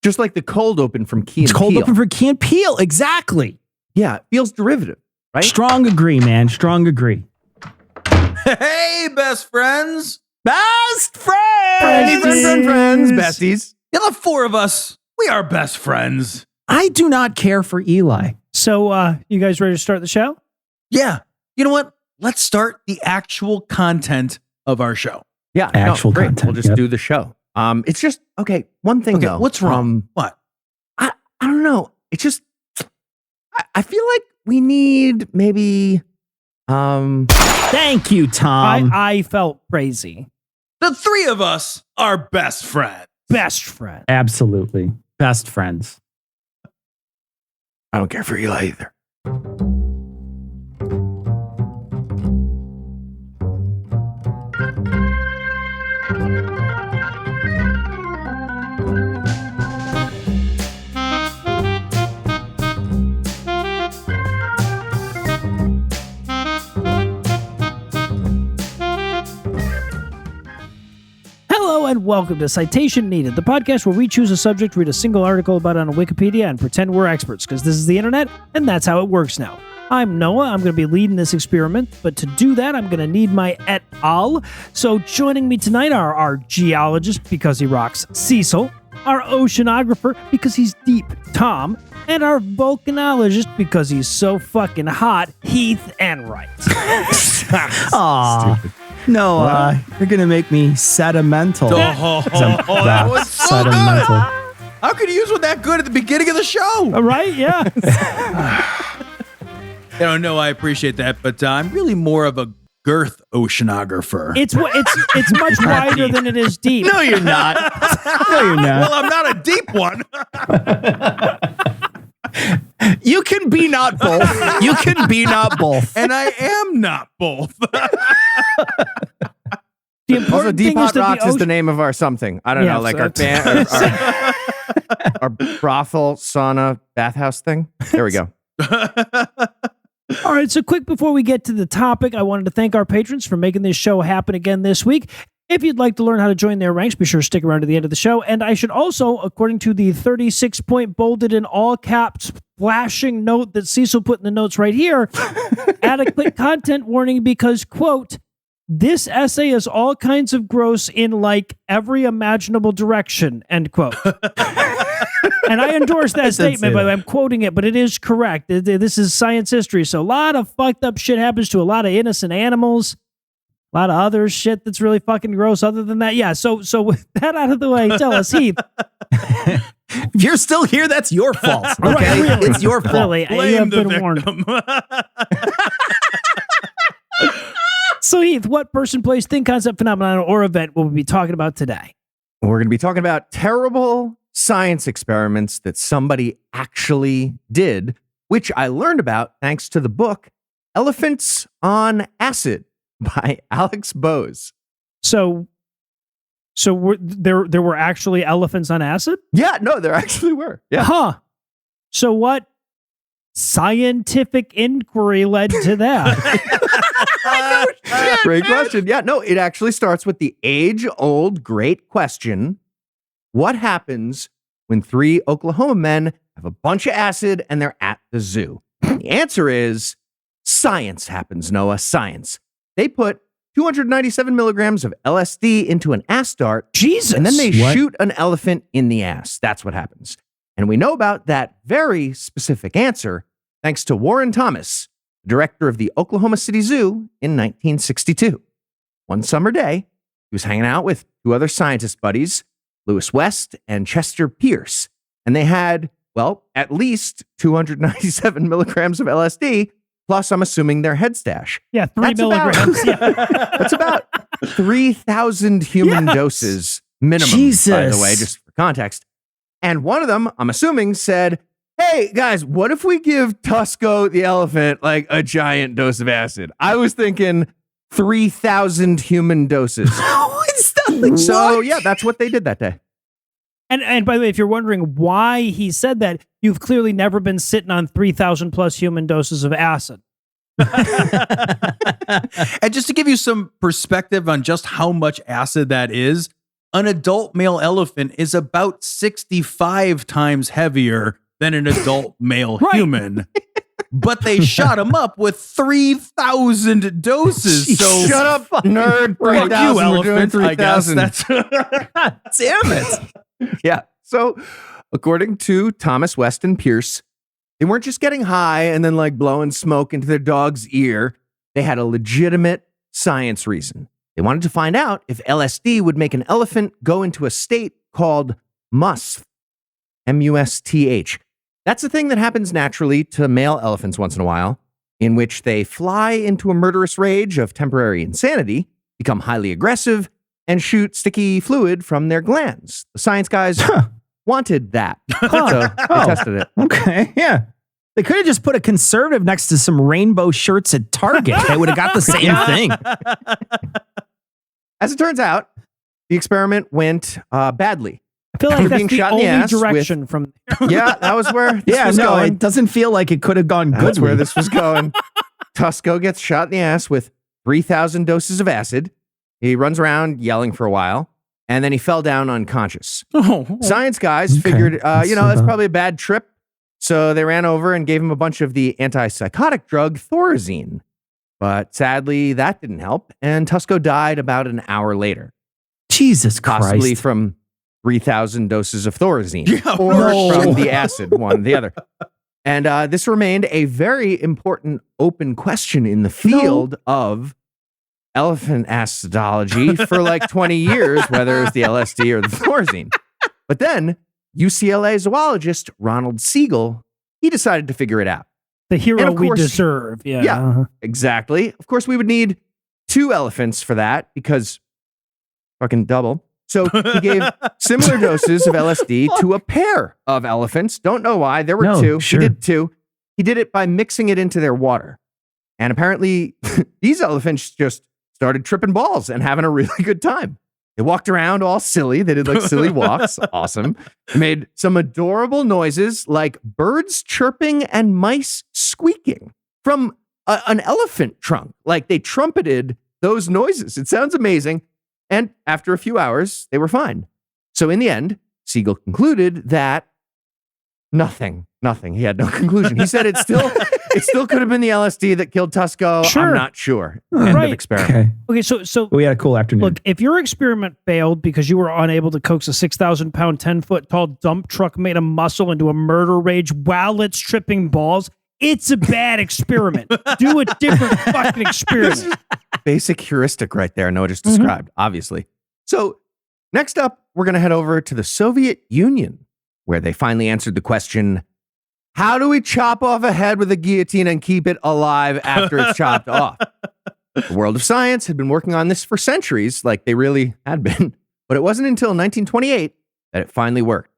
Just like the cold open from Key and It's cold Peele. open for Key and Peele. Exactly. Yeah, it feels derivative, right? Strong agree, man. Strong agree. Hey, best friends. Best friends. Friends, besties. Yeah, the four of us, we are best friends. I do not care for Eli. So, you guys ready to start the show? Yeah. You know what? Let's start the actual content of our show. Yeah, Actual great. content, We'll just yep. do the show. It's just okay. One thing Okay, though. what's wrong? What? I don't know. It's just I feel like we need maybe Thank you, Tom. I felt crazy. The three of us are best friends. Best friend. Absolutely. Best friends. I don't care for Eli either. Hello and welcome to Citation Needed, the podcast where we choose a subject, read a single article about it on Wikipedia, and pretend we're experts, because this is the internet, and that's how it works now. I'm Noah. I'm going to be leading this experiment, but to do that, I'm going to need my et al. So joining me tonight are our geologist, because he rocks, Cecil, our oceanographer, because he's deep, Tom, and our volcanologist, because he's so fucking hot, Heath Enright. Aw. No, you're going to make me sentimental. That was so Sentimental. good. How could you use one that good at the beginning of the show? All right, yeah. No, I appreciate that, but I'm really more of a girth oceanographer. It's much wider than it is deep. No, you're not. No, you're not. Well, I'm not a deep one. You can be not both. You can be not both. And I am not both. The Also, important Deep thing is Hot that Rocks the is the ocean. name of our something. I don't Yeah, know, like so our band, our brothel, sauna, bathhouse thing. There we go. All right, so quick before we get to the topic, I wanted to thank our patrons for making this show happen again this week. If you'd like to learn how to join their ranks, be sure to stick around to the end of the show. And I should also, according to the 36-point bolded in all caps flashing note that Cecil put in the notes right here, add a quick content warning because, quote, this essay is all kinds of gross in like every imaginable direction, end quote. And I endorse that statement, but I'm quoting it, but it is correct. This is science history. So a lot of fucked up shit happens to a lot of innocent animals. A lot of other shit that's really fucking gross other than that. Yeah, so with that out of the way, tell us, Heath. If you're still here, that's your fault. Okay? Right, really, It's your fault. Really, you Blame have the been warned. victim. So, Heath, what person, place, thing, concept, phenomenon, or event will we be talking about today? We're going to be talking about terrible science experiments that somebody actually did, which I learned about thanks to the book Elephants on Acid by Alex Bose. So there were actually elephants on acid? Yeah, no, there actually were. Yeah. Huh. So what scientific inquiry led to that? Great question. Yeah, no, it actually starts with the age-old great question. What happens when three Oklahoma men have a bunch of acid and they're at the zoo? The answer is science happens, Noah, science. They put 297 milligrams of LSD into an ass dart. Jesus. And then they What? shoot an elephant in the ass. That's what happens. And we know about that very specific answer thanks to Warren Thomas, director of the Oklahoma City Zoo in 1962. One summer day, he was hanging out with two other scientist buddies, Lewis West and Chester Pierce. And they had, well, at least 297 milligrams of LSD, plus I'm assuming their head stash. Yeah, 3 That's about- milligrams. Yeah. That's about 3,000 human Yes. doses minimum, by the Jesus. way, just for context. And one of them, I'm assuming, said, hey, guys, what if we give Tusco the elephant like a giant dose of acid? I was thinking 3,000 human doses. So, yeah, that's what they did that day. And by the way, if you're wondering why he said that, you've clearly never been sitting on 3,000 plus human doses of acid. And just to give you some perspective on just how much acid that is, an adult male elephant is about 65 times heavier than an adult male human. But they shot him up with 3,000 doses. So shut up, nerd. Fuck 3,000. you, elephant. I guess 3,000. that's Damn it. Yeah. So, according to Thomas Weston Pierce, they weren't just getting high and then like blowing smoke into their dog's ear. They had a legitimate science reason. They wanted to find out if LSD would make an elephant go into a state called musth, M-U-S-T-H. That's a thing that happens naturally to male elephants once in a while, in which they fly into a murderous rage of temporary insanity, become highly aggressive, and shoot sticky fluid from their glands. The science guys wanted that, so they tested it. Okay, yeah. They could have just put a conservative next to some rainbow shirts at Target. They would have got the same thing. As it turns out, the experiment went badly. I feel like After that's being the shot in the only ass direction from there. Yeah, that was where this was no, going. it doesn't feel like it could have gone good. That's where this was going. Tusco gets shot in the ass with 3,000 doses of acid. He runs around yelling for a while, and then he fell down unconscious. Science guys figured, that's probably a bad trip. So they ran over and gave him a bunch of the antipsychotic drug Thorazine. But sadly, that didn't help, and Tusco died about an hour later. Jesus Christ. Possibly from 3,000 doses of Thorazine, Yeah, or no. from the acid, one or the other. And this remained a very important open question in the field of elephant acidology for like 20 years, whether it was the LSD or the Thorazine. But then UCLA zoologist Ronald Siegel, he decided to figure it out. The hero And of we course- deserve. Yeah. Yeah. Exactly. Of course, we would need 2 elephants for that because fucking double. So he gave similar doses of LSD to a pair of elephants. Don't know why. There were No, 2. sure. He did 2. He did it by mixing it into their water. And apparently, these elephants just started tripping balls and having a really good time. They walked around all silly. They did like silly walks. Awesome. They made some adorable noises like birds chirping and mice squeaking from an elephant trunk. Like they trumpeted those noises. It sounds amazing. And after a few hours, they were fine. So in the end, Siegel concluded that nothing. He had no conclusion. He said it still could have been the LSD that killed Tusco. Sure. I'm not sure. End Right. of experiment. Okay. Okay, so We had a cool afternoon. look, if your experiment failed because you were unable to coax a 6,000-pound, 10-foot tall dump truck made of muscle into a murder rage while it's tripping balls, it's a bad experiment. Do a different fucking experiment. Basic heuristic right there. Noah just described, obviously. So next up, we're going to head over to the Soviet Union, where they finally answered the question, how do we chop off a head with a guillotine and keep it alive after it's chopped off? The world of science had been working on this for centuries, like they really had been, but it wasn't until 1928 that it finally worked.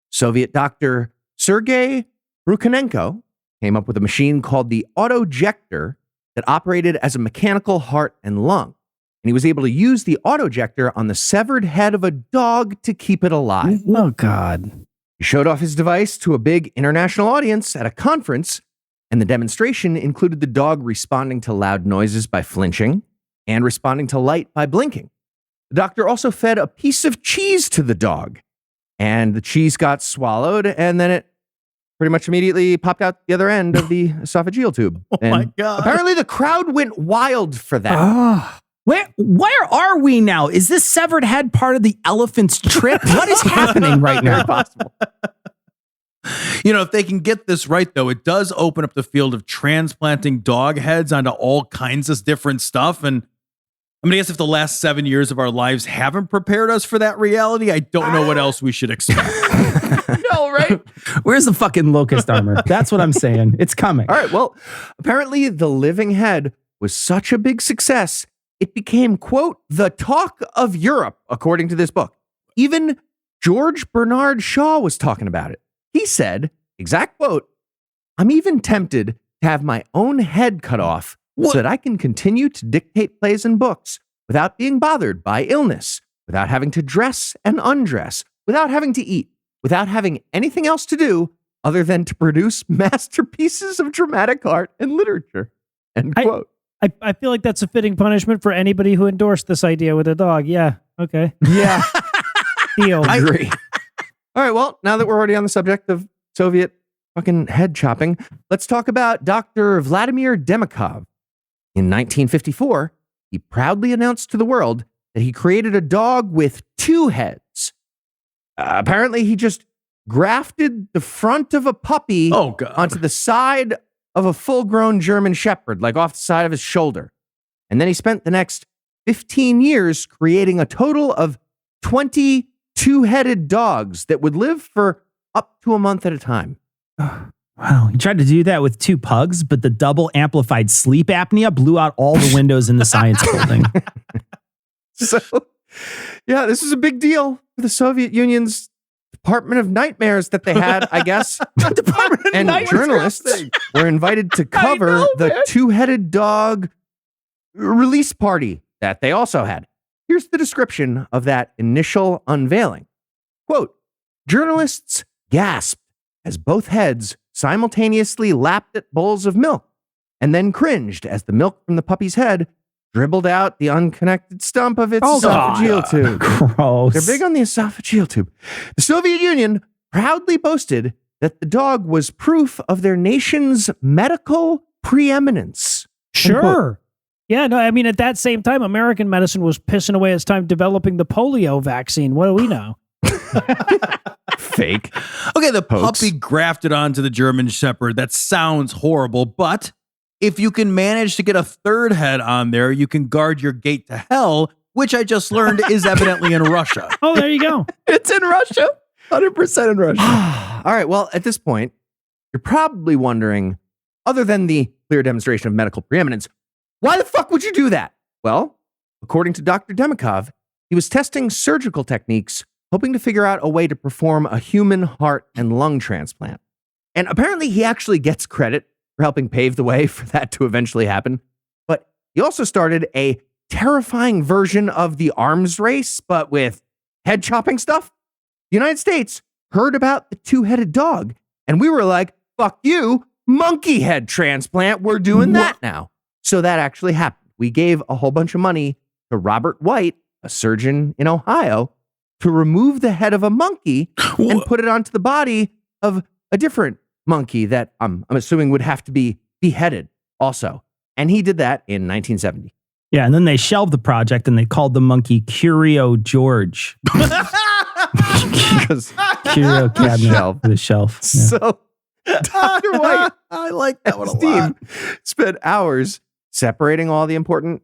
Soviet doctor Sergei Brukhanenko came up with a machine called the autojector that operated as a mechanical heart and lung. And he was able to use the autojector on the severed head of a dog to keep it alive. Oh, God. He showed off his device to a big international audience at a conference, and the demonstration included the dog responding to loud noises by flinching and responding to light by blinking. The doctor also fed a piece of cheese to the dog, and the cheese got swallowed, and then it pretty much immediately popped out the other end of the esophageal tube. Oh And my God. apparently the crowd went wild for that. Ah. Where are we now? Is this severed head part of the elephant's trip? What is happening right Very now? possible. If they can get this right, though, it does open up the field of transplanting dog heads onto all kinds of different stuff. And I mean, I guess if the last 7 years of our lives haven't prepared us for that reality, I don't know what else we should expect. No, right? Where's the fucking locust armor? That's what I'm saying. It's coming. All right. Well, apparently the living head was such a big success, it became, quote, the talk of Europe, according to this book. Even George Bernard Shaw was talking about it. He said, exact quote, I'm even tempted to have my own head cut off so that I can continue to dictate plays and books without being bothered by illness, without having to dress and undress, without having to eat, without having anything else to do other than to produce masterpieces of dramatic art and literature. End quote. I feel like that's a fitting punishment for anybody who endorsed this idea with a dog. Yeah. Okay. Yeah. Deal. I agree. All right, well, now that we're already on the subject of Soviet fucking head chopping, let's talk about Dr. Vladimir Demikov. In 1954, he proudly announced to the world that he created a dog with 2 heads. Apparently, he just grafted the front of a puppy onto the side of a full-grown German Shepherd, like off the side of his shoulder. And then he spent the next 15 years creating a total of 20 two-headed dogs that would live for up to a month at a time. Wow. He tried to do that with 2 pugs, but the double amplified sleep apnea blew out all the windows in the science building. So, yeah, this is a big deal for the Soviet Union's Department of Nightmares that they had, I guess. Department of And Nightmares. journalists were invited to cover the 2-headed dog release party that they also had. Here's the description of that initial unveiling. Quote, journalists gasped as both heads simultaneously lapped at bowls of milk and then cringed as the milk from the puppy's head dribbled out the unconnected stump of its esophageal tube. Gross. They're big on the esophageal tube. The Soviet Union proudly boasted that the dog was proof of their nation's medical preeminence. Sure. Yeah, no, I mean, at that same time, American medicine was pissing away its time developing the polio vaccine. What do we know? Fake. Okay, the Hoax. puppy grafted onto the German Shepherd. That sounds horrible, but if you can manage to get a 3rd head on there, you can guard your gate to hell, which I just learned is evidently in Russia. Oh, there you go. It's in Russia. 100% in Russia. All right. Well, at this point, you're probably wondering, other than the clear demonstration of medical preeminence, why the fuck would you do that? Well, according to Dr. Demikov, he was testing surgical techniques, hoping to figure out a way to perform a human heart and lung transplant. And apparently he actually gets credit for helping pave the way for that to eventually happen. But he also started a terrifying version of the arms race, but with head chopping stuff. The United States heard about the 2-headed dog, and we were like, fuck you, monkey head transplant. We're doing that now. So that actually happened. We gave a whole bunch of money to Robert White, a surgeon in Ohio, to remove the head of a monkey and put it onto the body of a different monkey that I'm assuming would have to be beheaded also. And he did that in 1970. Yeah, and then they shelved the project and they called the monkey Curio George. Because Curio cabinet. The shelf. Yeah. So Dr. White, I like that one a his team lot. spent hours separating all the important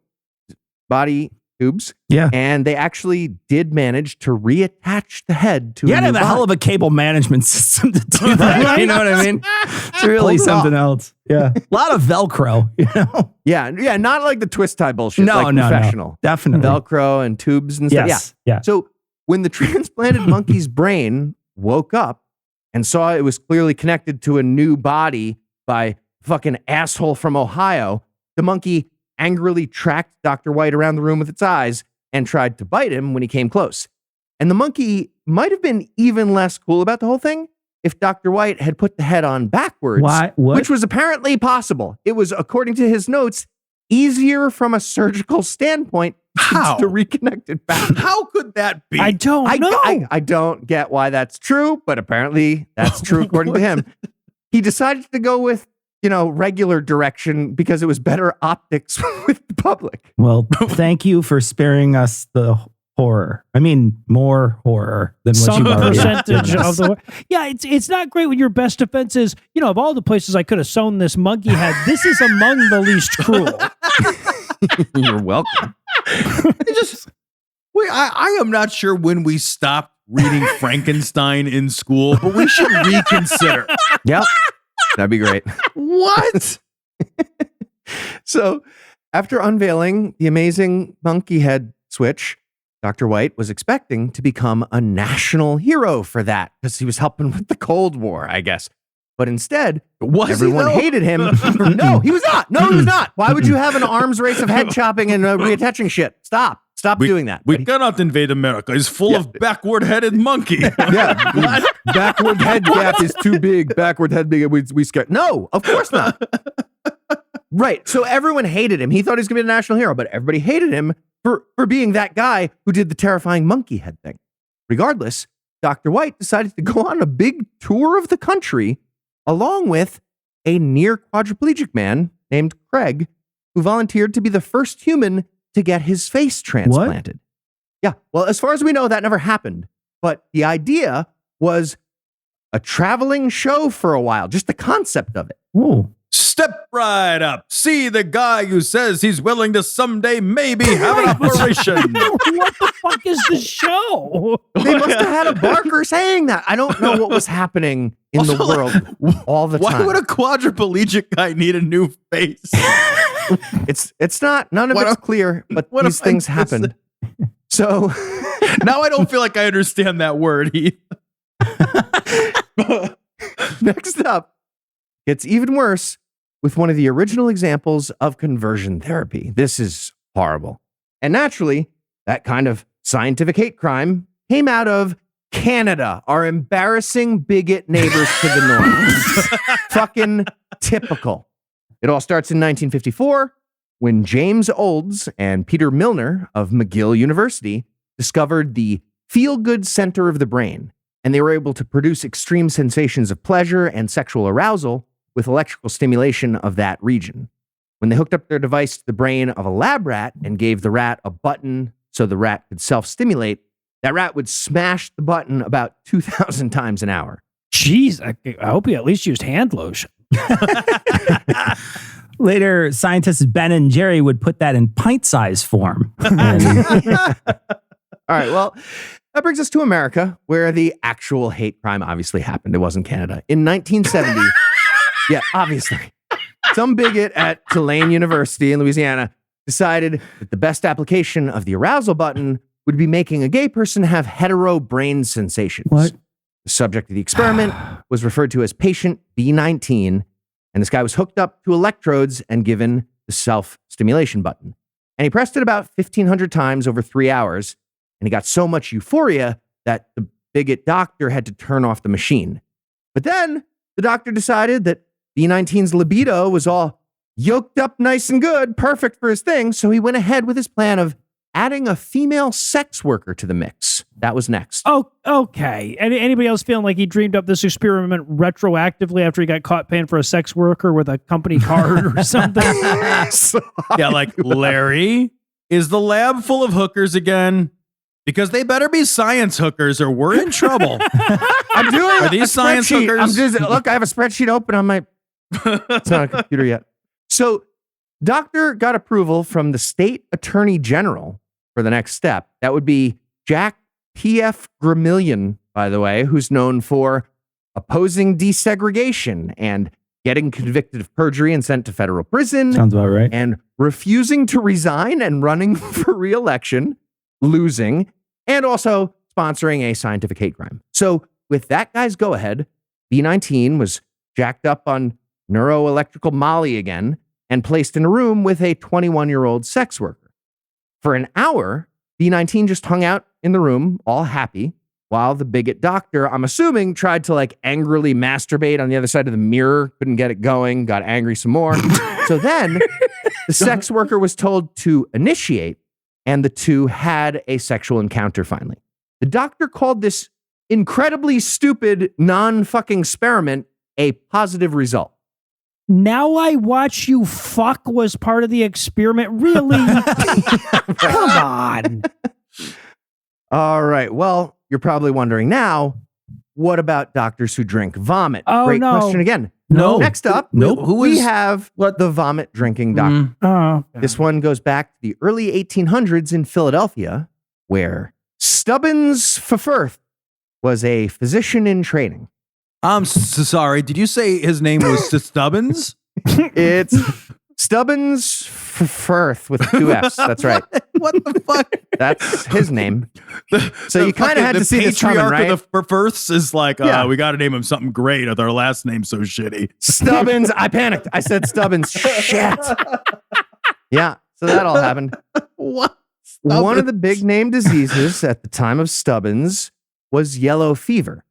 body tubes. Yeah. And they actually did manage to reattach the head to You a gotta new have a hell body. of a cable management system to do that. You know what I mean? It's really Pulled it something off. else. Yeah. A lot of Velcro, you know? Yeah, not like the twist tie bullshit. No, like no, professional. no. Definitely. Velcro and tubes and stuff. Yes. Yeah. So when the transplanted monkey's brain woke up and saw it was clearly connected to a new body by fucking asshole from Ohio, the monkey angrily tracked Dr. White around the room with its eyes and tried to bite him when he came close. And the monkey might have been even less cool about the whole thing if Dr. White had put the head on backwards, What? which was apparently possible. It was, according to his notes, easier from a surgical standpoint How? to reconnect it back. How could that be? I don't know. I don't get why that's true, but apparently that's true according to him. He decided to go with, regular direction because it was better optics with the public. Well, thank you for sparing us the horror. I mean, more horror than what Some you've already percentage given of us. the. Yeah, it's not great when your best defense is, of all the places I could have sewn this monkey head, this is among the least cruel. You're welcome. I am not sure when we stopped reading Frankenstein in school, but we should reconsider. Yep. That'd be great. What? So, after unveiling the amazing monkey head switch, Dr. White was expecting to become a national hero for that because he was helping with the Cold War, I guess. But instead, everyone hated him. No, he was not. No, he was not. Why would you have an arms race of head chopping and reattaching shit? Stop doing that. We cannot invade America. It's full of backward-headed monkey. Yeah. Backward head gap is too big. Backward head big. We scared. No, of course not. Right. So everyone hated him. He thought he was going to be a national hero, but everybody hated him for being that guy who did the terrifying monkey head thing. Regardless, Dr. White decided to go on a big tour of the country along with a near quadriplegic man named Craig, who volunteered to be the first human to get his face transplanted. Yeah, well, as far as we know, that never happened. But the idea was a traveling show for a while, just the concept of it. Whoa. Step right up. See the guy who says he's willing to someday maybe have an operation. What the fuck is the show? They must have had a barker saying that. I don't know what was happening in the Also, world all the time. Why would a quadriplegic guy need a new face? It's not, none of it's clear, but these things happen. So now I don't feel like I understand that word. Next up, it's even worse with one of the original examples of conversion therapy. This is horrible. And naturally, that kind of scientific hate crime came out of Canada, our embarrassing bigot neighbors to the north. Fucking typical. It all starts in 1954 when James Olds and Peter Milner of McGill University discovered the feel-good center of the brain, and they were able to produce extreme sensations of pleasure and sexual arousal with electrical stimulation of that region. When they hooked up their device to the brain of a lab rat and gave the rat a button so the rat could self-stimulate, that rat would smash the button about 2,000 times an hour. Jeez, I hope you at least used hand lotion. Later, scientists Ben and Jerry would put that in pint-size form. All right, well, that brings us to America, where the actual hate crime obviously happened. It wasn't Canada. In 1970, yeah, obviously, some bigot at Tulane University in Louisiana decided that the best application of the arousal button would be making a gay person have hetero brain sensations. What? The subject of the experiment was referred to as patient B19, and this guy was hooked up to electrodes and given the self-stimulation button. And he pressed it about 1,500 times over 3 hours, and he got so much euphoria that the bigot doctor had to turn off the machine. But then the doctor decided that B19's libido was all yoked up nice and good, perfect for his thing, so he went ahead with his plan of adding a female sex worker to the mix. That was next. Oh, okay. Anybody else feeling like he dreamed up this experiment retroactively after he got caught paying for a sex worker with a company card or something? Yeah, like, Larry, is the lab full of hookers again? Because they better be science hookers or we're in trouble. I'm doing Are these a science spreadsheet. hookers? Look, I have a spreadsheet open on my... It's not a computer yet. So, doctor got approval from the state attorney general for the next step. That would be Jack P.F. Gramillion, by the way, who's known for opposing desegregation and getting convicted of perjury and sent to federal prison. Sounds about right. And refusing to resign and running for re-election, losing, and also sponsoring a scientific hate crime. So with that guy's go-ahead, B19 was jacked up on neuroelectrical Molly again and placed in a room with a 21-year-old sex worker. For an hour, B19 just hung out in the room, all happy, while the bigot doctor, I'm assuming, tried to like angrily masturbate on the other side of the mirror, couldn't get it going, got angry some more. So then the sex worker was told to initiate, and the two had a sexual encounter finally. The doctor called this incredibly stupid, non-fucking experiment a positive result. Now I watch you fuck was part of the experiment. Really? Come on. All right. Well, you're probably wondering now, what about doctors who drink vomit? Oh, Great no. question again. No. Next up, Nope. we have the vomit drinking doctor. Oh, This one goes back to the early 1800s in Philadelphia, where Stubbins Firth was a physician in training. I'm so sorry. Did you say his name was Stubbins? It's Stubbins Firth with 2 F's. That's right. What the fuck? That's his name. So you kind of had to see this coming, right? The Firths is like, Yeah. we got to name him something great. Or our last name's so shitty. Stubbins. I panicked. I said Stubbins. Shit. Yeah. So that all happened. What? One of the big name diseases at the time of Stubbins was yellow fever.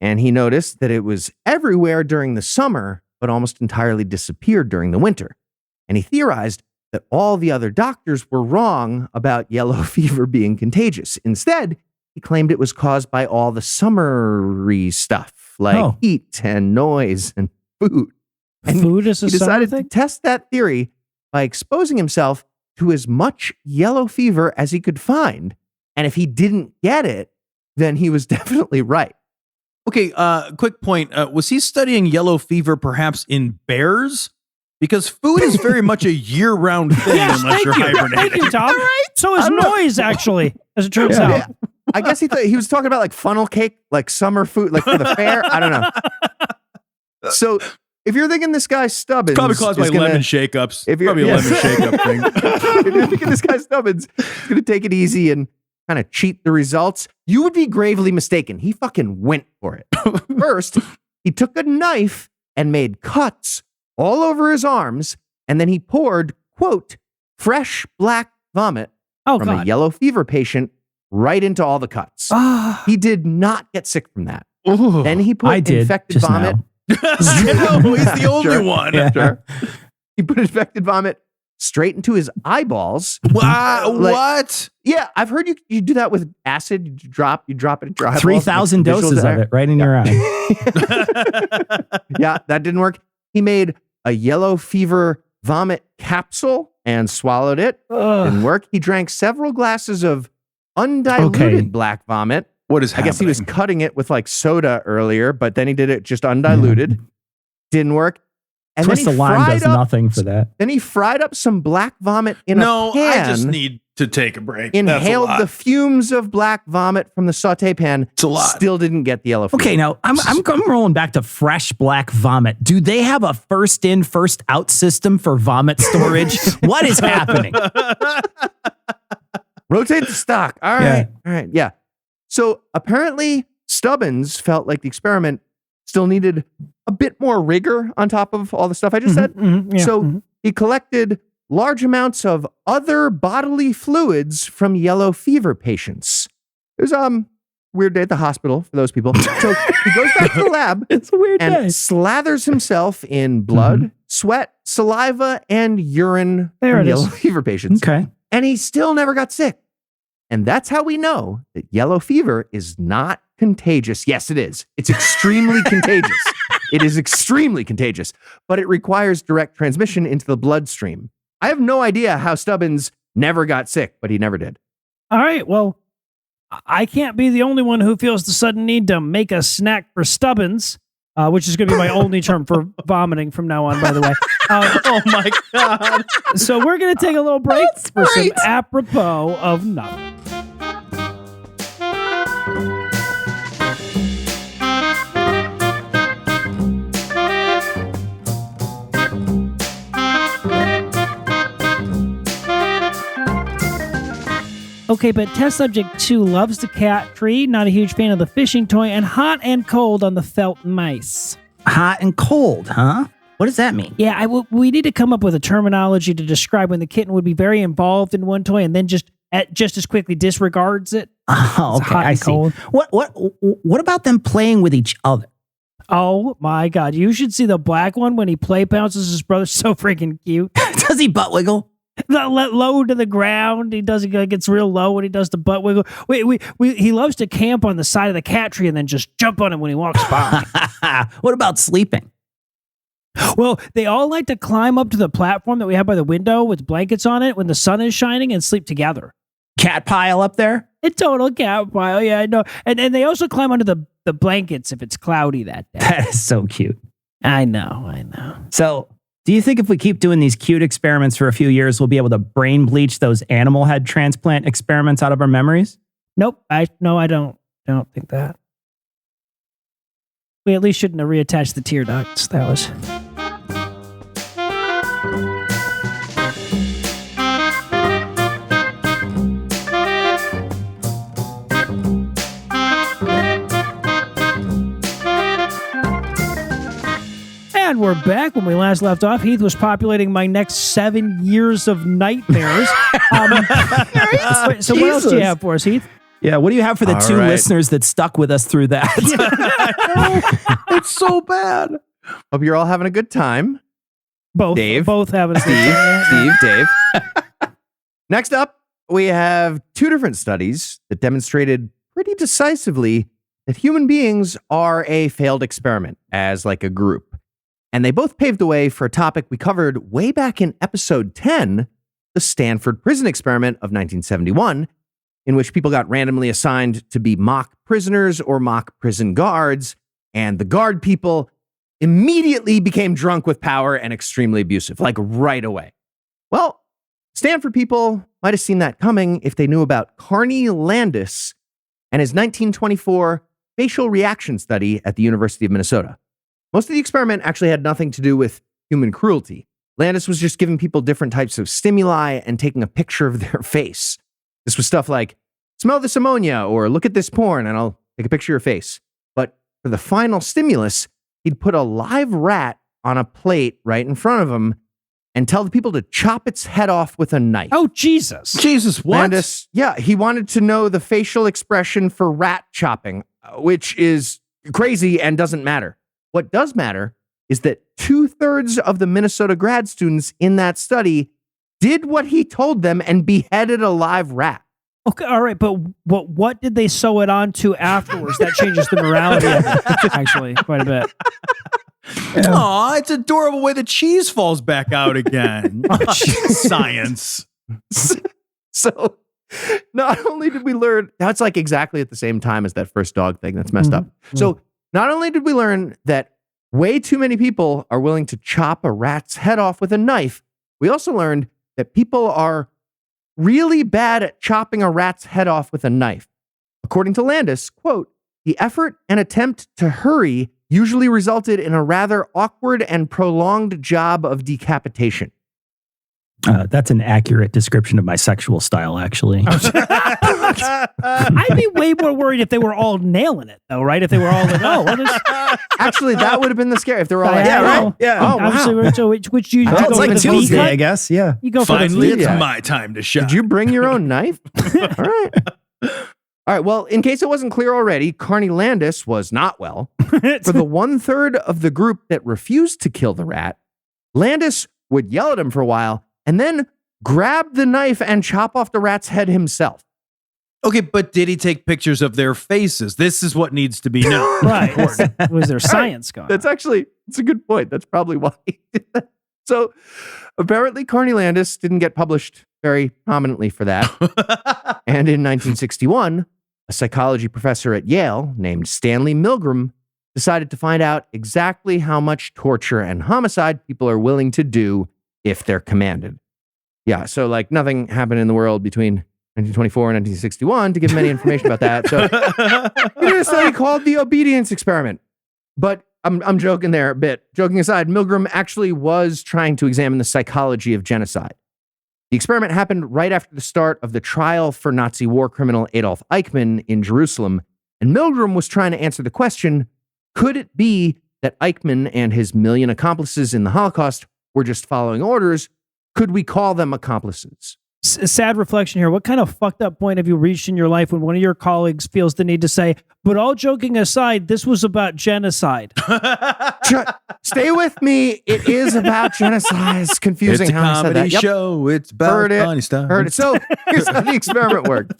And he noticed that it was everywhere during the summer, but almost entirely disappeared during the winter. And he theorized that all the other doctors were wrong about yellow fever being contagious. Instead, he claimed it was caused by all the summery stuff, like heat and noise and food. And Food is a he summer decided to thing? test that theory by exposing himself to as much yellow fever as he could find. And if he didn't get it, then he was definitely right. Okay, quick point. Was he studying yellow fever perhaps in bears? Because food is very much a year-round thing Yes, unless thank you're you. hibernating. Thank you, Tom. So is noise, actually, as it turns out. Yeah. I guess he was talking about like funnel cake, like summer food, like for the fair. I don't know. So if you're thinking this guy Stubbins, Probably caused by lemon shake-ups. If you're- Probably a yes. lemon shake-up thing. if you're thinking this guy Stubbins is going to take it easy and kind of cheat the results, you would be gravely mistaken. He fucking went for it. First, he took a knife and made cuts all over his arms, and then he poured, quote, fresh black vomit Oh, from a God. yellow fever patient right into all the cuts. Ah. He did not get sick from that. Ooh. Then he put I did infected just vomit. now. No, he's the only Sure. one. Yeah. Sure. He put infected vomit straight into his eyeballs. Wow, Like- what? Yeah, I've heard you do that with acid. You drop it. Dry eyeballs, 3,000 visuals doses of there. it right in your eye. Yeah, that didn't work. He made a yellow fever vomit capsule and swallowed it. Didn't work. He drank several glasses of undiluted Okay. black vomit. What is I happening? guess he was cutting it with like soda earlier, but then he did it just undiluted. Didn't work. And Twist then of he lime fried does up, nothing for that. Then he fried up some black vomit in No, a pan. I just need to take a break. That's a Inhaled lot. the fumes of black vomit from the saute pan. It's a lot. Still didn't get the yellow fever. Okay, now I'm rolling back to fresh black vomit. Do they have a first in, first out system for vomit storage? What is happening? Rotate the stock. All right. Yeah. All right. Yeah. So apparently Stubbins felt like the experiment still needed a bit more rigor on top of all the stuff I just said. Yeah. So he collected large amounts of other bodily fluids from yellow fever patients. It was weird day at the hospital for those people. So he goes back to the lab It's a weird and day. slathers himself in blood, sweat, saliva, and urine There from it is. yellow fever patients. Okay. And he still never got sick. And that's how we know that yellow fever is not contagious. Yes, it is. It's extremely contagious. It is extremely contagious, but it requires direct transmission into the bloodstream. I have no idea how Stubbins never got sick, but he never did. All right. Well, I can't be the only one who feels the sudden need to make a snack for Stubbins, which is going to be my only term for vomiting from now on, by the way. Oh my God. So we're going to take a little break for some apropos of nothing. Okay, but test subject 2 loves the cat tree, not a huge fan of the fishing toy, and hot and cold on the felt mice. Hot and cold, huh? What does that mean? Yeah, we need to come up with a terminology to describe when the kitten would be very involved in one toy and then just as quickly disregards it. Oh, It's okay, hot I and see. cold. What about them playing with each other? Oh my God, you should see the black one when he play bounces his brother. So freaking cute. Does he butt wiggle? Let low to the ground. He does. It gets real low when he does the butt wiggle. He loves to camp on the side of the cat tree and then just jump on him when he walks by. What about sleeping? Well, they all like to climb up to the platform that we have by the window with blankets on it when the sun is shining and sleep together. Cat pile up there? A total cat pile. Yeah, I know. And they also climb under the blankets if it's cloudy that day. That is so cute. I know. So, do you think if we keep doing these cute experiments for a few years, we'll be able to brain bleach those animal head transplant experiments out of our memories? Nope. I don't think that. We at least shouldn't have reattached the tear ducts. That was. And we're back. When we last left off, Heath was populating my next 7 years of nightmares. So what else do you have for us, Heath? Yeah, what do you have for the All two right. listeners that stuck with us through that? It's so bad. Hope you're all having a good time. Both. Dave. Both have a Dave. Next up, we have 2 different studies that demonstrated pretty decisively that human beings are a failed experiment as like a group. And they both paved the way for a topic we covered way back in episode 10, the Stanford prison experiment of 1971, in which people got randomly assigned to be mock prisoners or mock prison guards, and the guard people immediately became drunk with power and extremely abusive, like right away. Well, Stanford people might have seen that coming if they knew about Carney Landis and his 1924 facial reaction study at the University of Minnesota. Most of the experiment actually had nothing to do with human cruelty. Landis was just giving people different types of stimuli and taking a picture of their face. This was stuff like, smell this ammonia, or look at this porn, and I'll take a picture of your face. But for the final stimulus, he'd put a live rat on a plate right in front of him and tell the people to chop its head off with a knife. Oh, Jesus. Jesus, what? Landis, he wanted to know the facial expression for rat chopping, which is crazy and doesn't matter. What does matter is that 2/3 of the Minnesota grad students in that study did what he told them and beheaded a live rat. Okay, all right, but what did they sew it onto afterwards? That changes the morality of it, actually, quite a bit. Aw, it's adorable way the cheese falls back out again. Science. So not only did we learn, that's like exactly at the same time as that first dog thing. That's messed up. So not only did we learn that way too many people are willing to chop a rat's head off with a knife, we also learned that people are really bad at chopping a rat's head off with a knife. According to Landis, quote, the effort and attempt to hurry usually resulted in a rather awkward and prolonged job of decapitation. That's an accurate description of my sexual style, actually. I'd be way more worried if they were all nailing it, though, right? If they were all like, oh, what is... Actually, that would have been the scare if they were all like, Yeah, yeah, right. right. Yeah. Oh, Obviously, wow. so which you Well, go it's for like the V Tuesday, cut? I guess. Yeah. You go for Finally, the V it's cut. my time to shine. Did you bring your own knife? All right. All right. Well, in case it wasn't clear already, Carney Landis was not well. For the 1/3 of the group that refused to kill the rat, Landis would yell at him for a while and then grab the knife and chop off the rat's head himself. Okay, but did he take pictures of their faces? This is what needs to be known. Right. Was there science going That's on? actually, it's a good point. That's probably why he did that. So apparently Carney Landis didn't get published very prominently for that. And in 1961, a psychology professor at Yale named Stanley Milgram decided to find out exactly how much torture and homicide people are willing to do if they're commanded. Yeah, so like nothing happened in the world between 1924 and 1961 to give him any information about that. So he did a study called the obedience experiment. But I'm joking there a bit. Joking aside, Milgram actually was trying to examine the psychology of genocide. The experiment happened right after the start of the trial for Nazi war criminal Adolf Eichmann in Jerusalem, and Milgram was trying to answer the question, could it be that Eichmann and his million accomplices in the Holocaust were just following orders? Could we call them accomplices? Sad reflection here. What kind of fucked up point have you reached in your life when one of your colleagues feels the need to say, but all joking aside, this was about genocide? Stay with me. It is about genocide. It's confusing It's a how I said comedy that. Yep. show. It's about Heard it. funny stuff. Heard it. So here's how the experiment worked.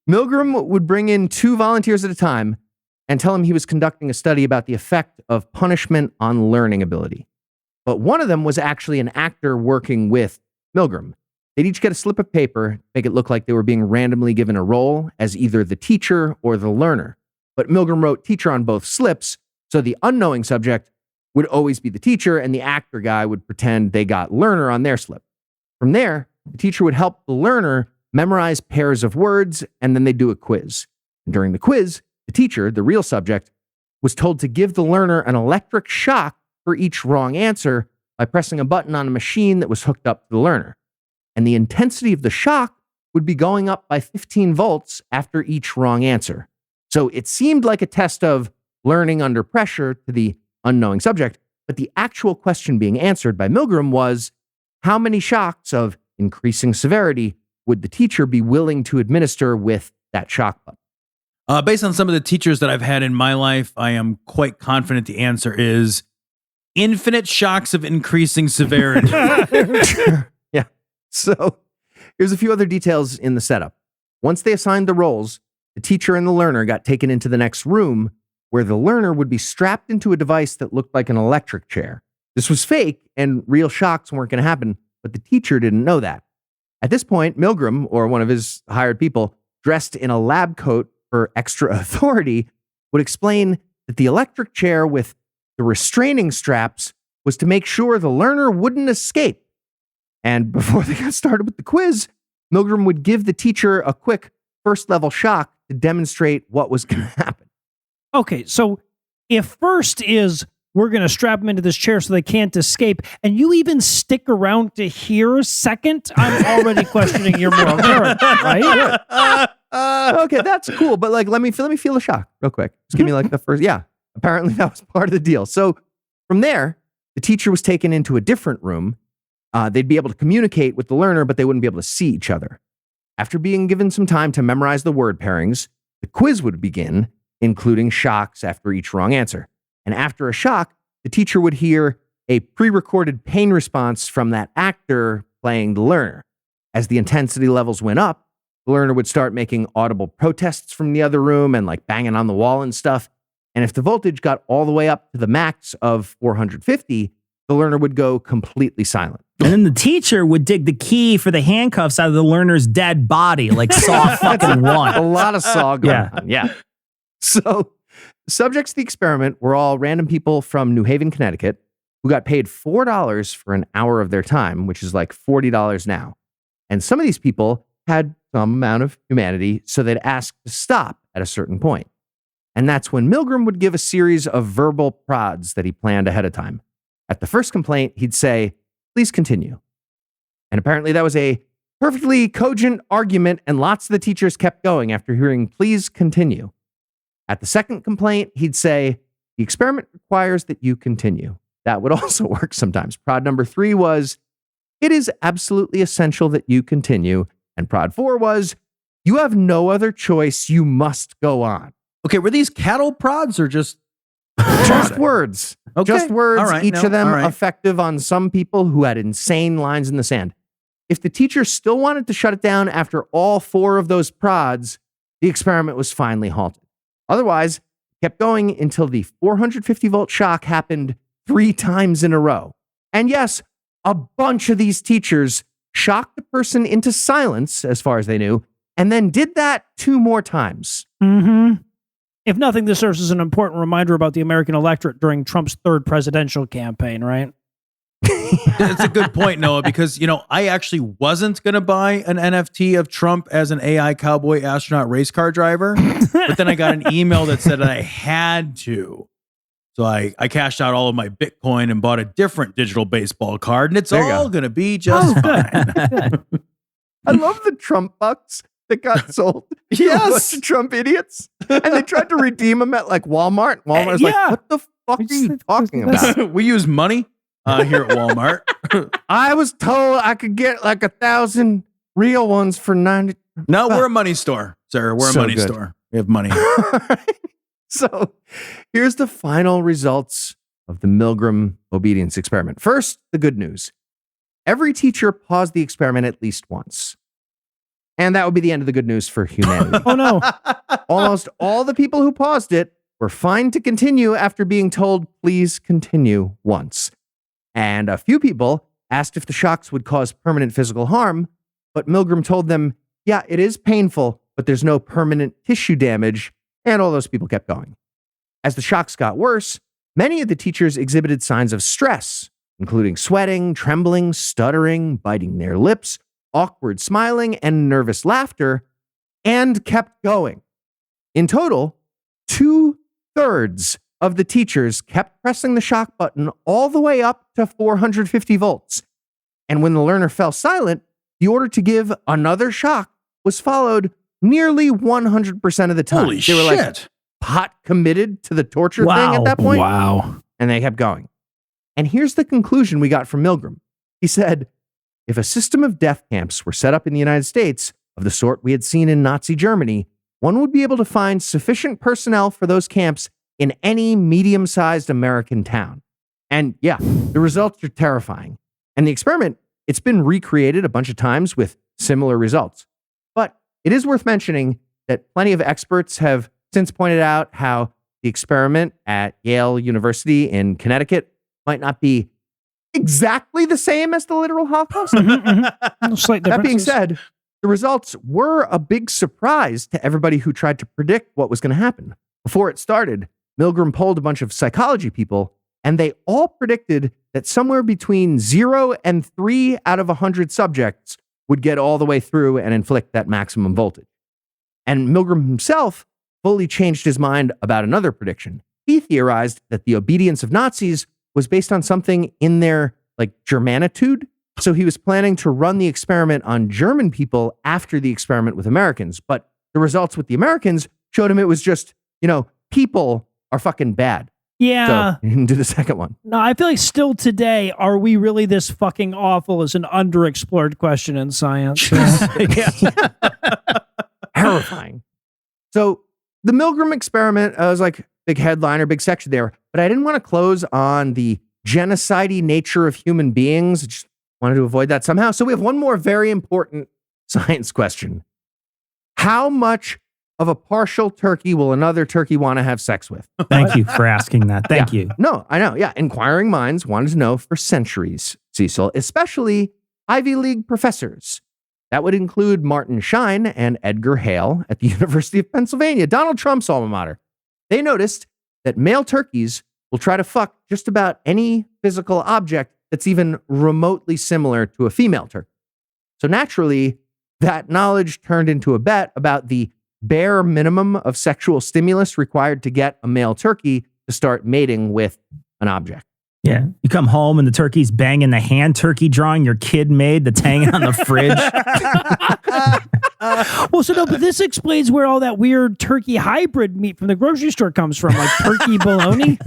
Milgram would bring in 2 volunteers at a time and tell him he was conducting a study about the effect of punishment on learning ability. But one of them was actually an actor working with Milgram. They'd each get a slip of paper, make it look like they were being randomly given a role as either the teacher or the learner. But Milgram wrote teacher on both slips, so the unknowing subject would always be the teacher, and the actor guy would pretend they got learner on their slip. From there, the teacher would help the learner memorize pairs of words, and then they'd do a quiz. And during the quiz, the teacher, the real subject, was told to give the learner an electric shock for each wrong answer by pressing a button on a machine that was hooked up to the learner. And the intensity of the shock would be going up by 15 volts after each wrong answer. So it seemed like a test of learning under pressure to the unknowing subject, but the actual question being answered by Milgram was, how many shocks of increasing severity would the teacher be willing to administer with that shock button? Based on some of the teachers that I've had in my life, I am quite confident the answer is infinite shocks of increasing severity. Yeah. So here's a few other details in the setup. Once they assigned the roles, the teacher and the learner got taken into the next room where the learner would be strapped into a device that looked like an electric chair. This was fake and real shocks weren't going to happen, but the teacher didn't know that. At this point, Milgram, or one of his hired people, dressed in a lab coat for extra authority, would explain that the electric chair with the restraining straps was to make sure the learner wouldn't escape. And before they got started with the quiz, Milgram would give the teacher a quick first-level shock to demonstrate what was going to happen. Okay, so if first is we're going to strap them into this chair so they can't escape, and you even stick around to hear second, I'm already questioning your moral character, right? Okay, that's cool, but like, let me feel the shock real quick. Just give me like the first. Yeah, apparently that was part of the deal. So from there, the teacher was taken into a different room. They'd be able to communicate with the learner, but they wouldn't be able to see each other. After being given some time to memorize the word pairings, the quiz would begin, including shocks after each wrong answer. And after a shock, the teacher would hear a pre-recorded pain response from that actor playing the learner. As the intensity levels went up, the learner would start making audible protests from the other room and like banging on the wall and stuff. And if the voltage got all the way up to the max of 450, the learner would go completely silent. And then the teacher would dig the key for the handcuffs out of the learner's dead body, like Saw fucking A 1. lot of saw going Yeah. on. Yeah. So subjects to the experiment were all random people from New Haven, Connecticut, who got paid $4 for an hour of their time, which is like $40 now. And some of these people had some amount of humanity, so they'd ask to stop at a certain point. And that's when Milgram would give a series of verbal prods that he planned ahead of time. At the first complaint, he'd say, "Please continue." And apparently that was a perfectly cogent argument, and lots of the teachers kept going after hearing "please continue." At the second complaint, he'd say, "The experiment requires that you continue." That would also work sometimes. Prod number 3 was, "It is absolutely essential that you continue." And prod 4 was, "You have no other choice. You must go on." Okay, were these cattle prods or just Just words. Okay. Just words, All right. each No, of them all right. effective on some people who had insane lines in the sand. If the teacher still wanted to shut it down after all 4 of those prods, the experiment was finally halted. Otherwise, it kept going until the 450-volt shock happened 3 times in a row. And yes, a bunch of these teachers shocked the person into silence, as far as they knew, and then did that 2 more times. Mm-hmm. If nothing, this serves as an important reminder about the American electorate during Trump's 3rd presidential campaign, right? That's a good point, Noah, because, I actually wasn't going to buy an NFT of Trump as an AI cowboy astronaut race car driver, but then I got an email that said I had to. So I cashed out all of my Bitcoin and bought a different digital baseball card, and it's There you all go. going to be just fine. I love the Trump bucks that got sold. Yes. To a bunch of Trump idiots. And they tried to redeem them at like Walmart. Walmart's Yeah. like, what the fuck are you talking about? We use money here at Walmart. I was told I could get like 1,000 real ones for 90. No, we're a money store, sir. We're a So money good. store. We have money. So here's the final results of the Milgram obedience experiment. First, the good news. Every teacher paused the experiment at least once. And that would be the end of the good news for humanity. Oh, no. Almost all the people who paused it were fine to continue after being told, "Please continue" once. And a few people asked if the shocks would cause permanent physical harm, but Milgram told them, "Yeah, it is painful, but there's no permanent tissue damage," and all those people kept going. As the shocks got worse, many of the teachers exhibited signs of stress, including sweating, trembling, stuttering, biting their lips, awkward smiling, and nervous laughter, and kept going. In total, 2/3 of the teachers kept pressing the shock button all the way up to 450 volts. And when the learner fell silent, the order to give another shock was followed nearly 100% of the time. Holy They were like shit. pot committed to the torture thing at that point. Wow. And they kept going. And here's the conclusion we got from Milgram. He said, if a system of death camps were set up in the United States of the sort we had seen in Nazi Germany, one would be able to find sufficient personnel for those camps in any medium-sized American town. And yeah, the results are terrifying. And the experiment, it's been recreated a bunch of times with similar results. But it is worth mentioning that plenty of experts have since pointed out how the experiment at Yale University in Connecticut might not be exactly the same as the literal Holocaust. Slight That being differences. said, the results were a big surprise to everybody who tried to predict what was going to happen. Before it started, Milgram polled a bunch of psychology people, and they all predicted that somewhere between 0 and 3 out of 100 subjects would get all the way through and inflict that maximum voltage. And Milgram himself fully changed his mind about another prediction. He theorized that the obedience of Nazis was based on something in their Germanitude. So he was planning to run the experiment on German people after the experiment with Americans. But the results with the Americans showed him it was just, people are fucking bad. Yeah. So you can do the second one. No, I feel like still today, are we really this fucking awful is an underexplored question in science. Terrifying. So the Milgram experiment was big headliner, big section there. But I didn't want to close on the genocide-y nature of human beings. I just wanted to avoid that somehow. So we have one more very important science question. How much of a partial turkey will another turkey want to have sex with? Thank you for asking that. Thank you. No, I know. Yeah. Inquiring minds wanted to know for centuries, Cecil, especially Ivy League professors. That would include Martin Schein and Edgar Hale at the University of Pennsylvania, Donald Trump's alma mater. They noticed that male turkeys will try to fuck just about any physical object that's even remotely similar to a female turkey. So naturally, that knowledge turned into a bet about the bare minimum of sexual stimulus required to get a male turkey to start mating with an object. Yeah. You come home and the turkey's banging the hand turkey drawing your kid made that's hanging on the fridge. Well, so no, but this explains where all that weird turkey hybrid meat from the grocery store comes from, like turkey bologna.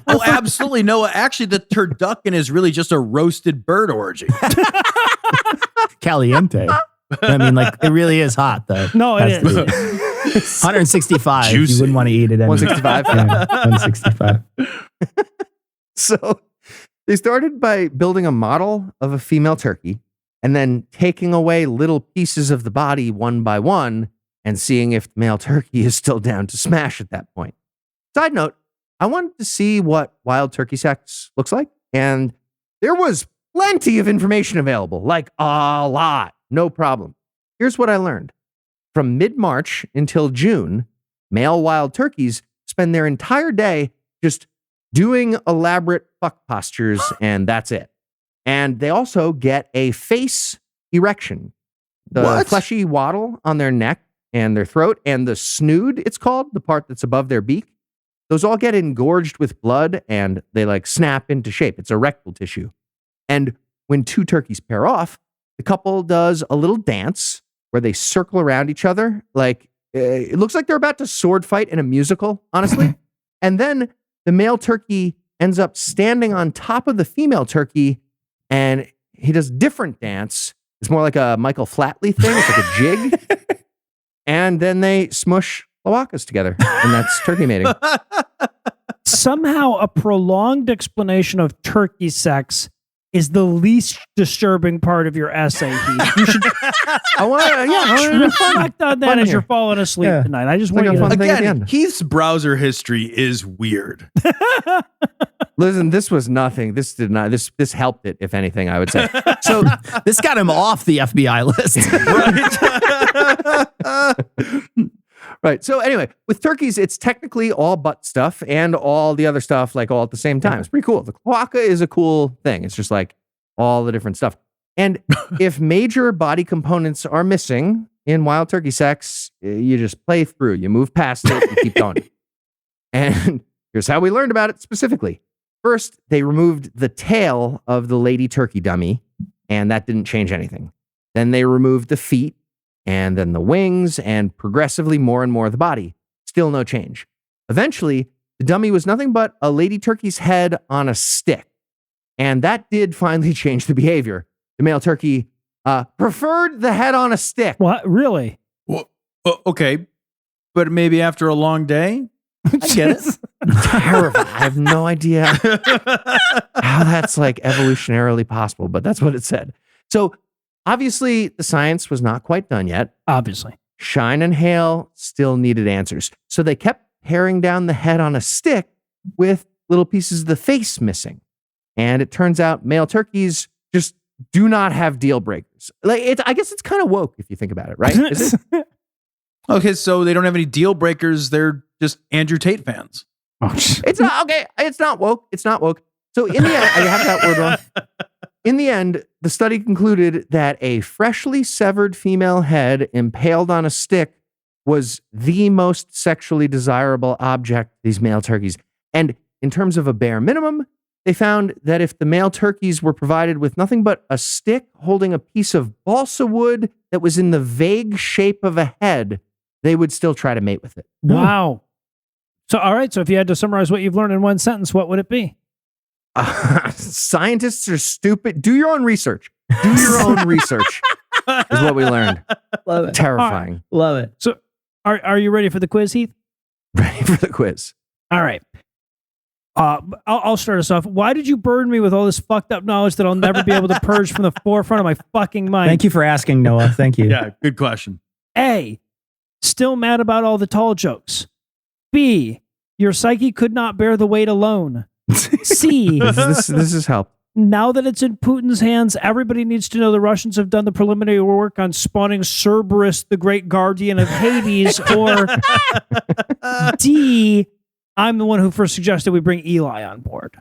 Oh, absolutely. No, actually, the turducken is really just a roasted bird orgy. Caliente. I mean, it really is hot, though. No, it Has to is. be. 165. Juicy. You wouldn't want to eat it. 165? Yeah, 165. So they started by building a model of a female turkey and then taking away little pieces of the body one by one and seeing if the male turkey is still down to smash at that point. Side note, I wanted to see what wild turkey sex looks like, and there was plenty of information available, like a lot, no problem. Here's what I learned. From mid-March until June, male wild turkeys spend their entire day just doing elaborate fuck postures, and that's it. And they also get a face erection. The fleshy waddle on their neck and their throat and the snood, it's called, the part that's above their beak, those all get engorged with blood and they snap into shape. It's erectile tissue. And when two turkeys pair off, the couple does a little dance where they circle around each other. It looks like they're about to sword fight in a musical, honestly. And then the male turkey ends up standing on top of the female turkey and he does different dance. It's more like a Michael Flatley thing. It's like a jig. And then they smush cloacas together and that's turkey mating. Somehow a prolonged explanation of turkey sex is the least disturbing part of your essay, Heath. You should I want to reflect on that as you're falling asleep tonight. I just want Like a to fun thing at the Again, end. Heath's browser history is weird. Listen, this was nothing. This did not. This helped it, if anything, I would say. So this got him off the FBI list. Right. So anyway, with turkeys, it's technically all butt stuff and all the other stuff, all at the same time. It's pretty cool. The cloaca is a cool thing. It's just all the different stuff. And if major body components are missing in wild turkey sex, you just play through. You move past it and keep going. And here's how we learned about it specifically. First, they removed the tail of the lady turkey dummy, and that didn't change anything. Then they removed the feet, and then the wings, and progressively more and more of the body. Still no change. Eventually, the dummy was nothing but a lady turkey's head on a stick. And that did finally change the behavior. The male turkey preferred the head on a stick. What? Really? Well, okay. But maybe after a long day? I get it. Terrifying. I have no idea how that's evolutionarily possible, but that's what it said. So obviously the science was not quite done yet. Obviously. Shine and Hale still needed answers. So they kept paring down the head on a stick with little pieces of the face missing. And it turns out male turkeys just do not have deal breakers. I guess it's kind of woke if you think about it, right? Is it? Okay, so they don't have any deal breakers. They're just Andrew Tate fans. It's not okay. It's not woke. It's not woke. So in the end, I have that word wrong. In the end, the study concluded that a freshly severed female head impaled on a stick was the most sexually desirable object to these male turkeys. And in terms of a bare minimum, they found that if the male turkeys were provided with nothing but a stick holding a piece of balsa wood that was in the vague shape of a head, they would still try to mate with it. Wow. So, all right. So if you had to summarize what you've learned in one sentence, what would it be? Scientists are stupid. Do your own research. Do your own research is what we learned. Love it. Terrifying. Right. Love it. So are you ready for the quiz, Heath? Ready for the quiz. All right. I'll start us off. Why did you burden me with all this fucked up knowledge that I'll never be able to purge from the forefront of my fucking mind? Thank you for asking, Noah. Thank you. Yeah, good question. A, still mad about all the tall jokes. B, your psyche could not bear the weight alone. C, This is help. now that it's in Putin's hands, everybody needs to know the Russians have done the preliminary work on spawning Cerberus, the great guardian of Hades. Or D, I'm the one who first suggested we bring Eli on board.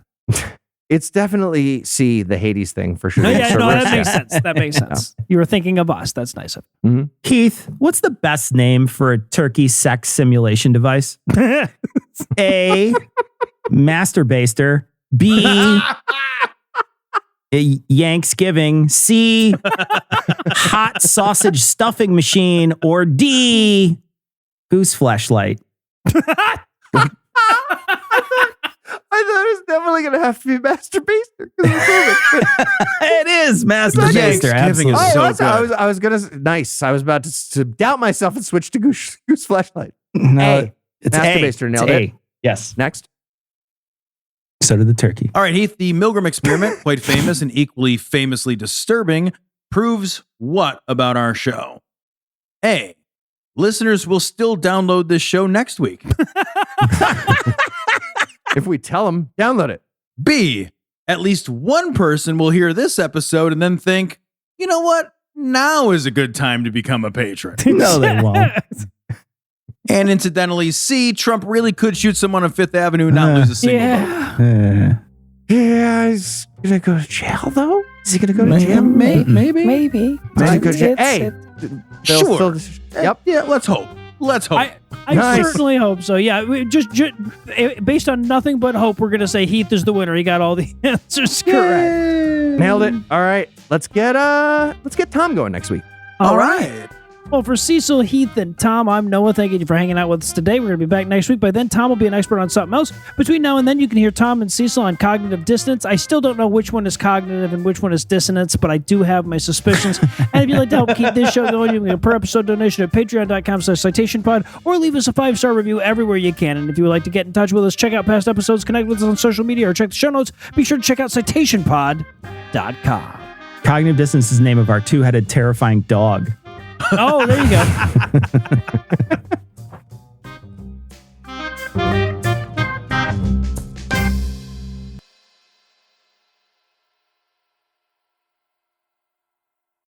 It's definitely C, the Hades thing for sure. Yeah, no, that Cerberus, makes yeah. sense. That makes sense. You were thinking of us. That's nice of you. Heath, what's the best name for a turkey sex simulation device? A, masturbaster. B, Yanksgiving. C, hot sausage stuffing machine. Or D, goose fleshlight. I thought it was definitely going to have to be masturbator. It is masturbaster. Thanksgiving is Absolutely. so good. I was going to, nice. I was about to doubt myself and switch to goose flashlight. No, A. it's Masturbaster, A. nailed It's it. A. Yes. Next. So did the turkey. All right, Heath, the Milgram experiment, quite famous and equally famously disturbing, proves what about our show? A, listeners will still download this show next week. If we tell them, download it. B, at least one person will hear this episode and then think, you know what? Now is a good time to become a patron. No, they won't. And incidentally, C, Trump really could shoot someone on Fifth Avenue and not lose a single vote. Yeah, he's going to go to jail, though? Is he going to go to jail? Maybe. Is he go to jail? Hey, they'll Sure. Yep. Yeah, let's hope. Let's hope. I Nice. certainly hope so. Yeah, just based on nothing but hope, we're going to say Heath is the winner. He got all the answers correct. Nailed it. All right. Let's get Tom going next week. All right. Well, for Cecil, Heath, and Tom, I'm Noah. Thank you for hanging out with us today. We're going to be back next week. By then, Tom will be an expert on something else. Between now and then, you can hear Tom and Cecil on cognitive dissonance. I still don't know which one is cognitive and which one is dissonance, but I do have my suspicions. And if you'd like to help keep this show going, you can get a per-episode donation at patreon.com/citationpod or leave us a 5-star review everywhere you can. And if you would like to get in touch with us, check out past episodes, connect with us on social media, or check the show notes, be sure to check out citationpod.com. Cognitive dissonance is the name of our two-headed terrifying dog. Oh, there you go.